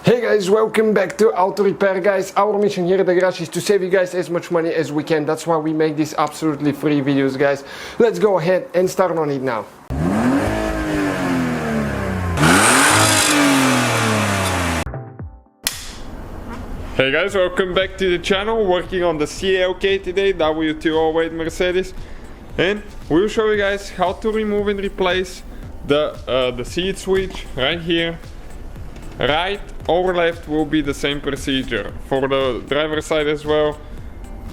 Hey guys, welcome back to Auto Repair, guys. Our mission here at the garage is to save you guys as much money as we can. That's why we make these absolutely free videos, guys. Let's go ahead and start on it now. Hey guys, welcome back to the channel. Working on the CLK today, W208 Mercedes, and we'll show you guys how to remove and replace the seat switch right here. Right or left will be the same procedure for the driver's side as well.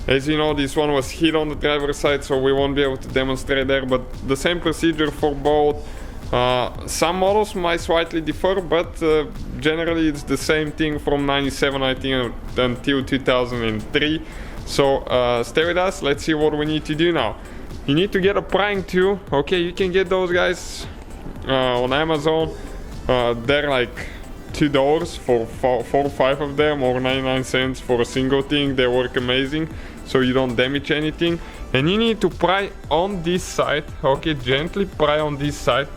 As you know, this one was hit on the driver's side, so we won't be able to demonstrate there, but the same procedure for both. Some models might slightly differ, but generally it's the same thing from 97, I think, until 2003. So stay with us, let's see what we need to do now. You need to get a prying tool. Okay, you can get those guys on Amazon. They're like $2 for 4 or 5 of them, or 99 cents for a single thing. They work amazing, so you don't damage anything. And you need to pry on this side. Okay, gently pry on this side,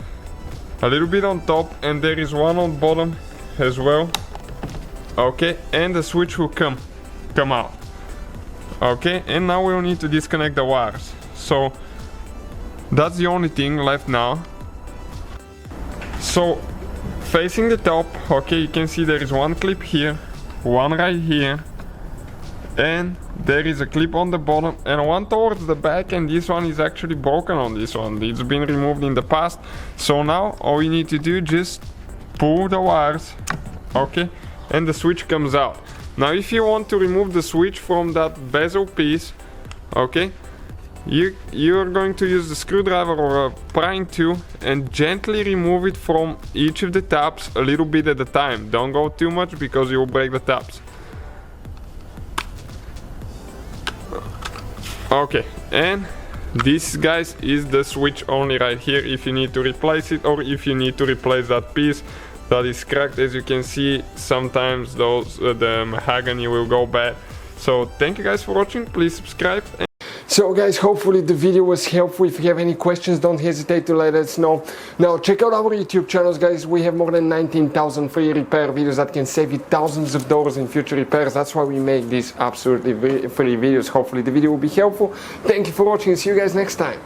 a little bit on top, and there is one on bottom as well. Okay, and the switch will come out. Okay, and now we'll need to disconnect the wires. So that's the only thing left now. So facing the top, okay, you can see there is one clip here, one right here, and there is a clip on the bottom and one towards the back, and this one is actually broken on this one. It's been removed in the past. So now all you need to do, just pull the wires, okay, and the switch comes out. Now if you want to remove the switch from that bezel piece, okay, you're going to use the screwdriver or a prying tool and gently remove it from each of the tabs, a little bit at a time. Don't go too much because you will break the tabs. Okay, and this, guys, is the switch only right here if you need to replace it, or if you need to replace that piece that is cracked. As you can see, sometimes those the mahogany will go bad. So thank you guys for watching. Please subscribe. So guys, hopefully the video was helpful. If you have any questions, don't hesitate to let us know. Now check out our YouTube channels, guys. We have more than 19,000 free repair videos that can save you thousands of dollars in future repairs. That's why we make these absolutely free videos. Hopefully the video will be helpful. Thank you for watching. See you guys next time.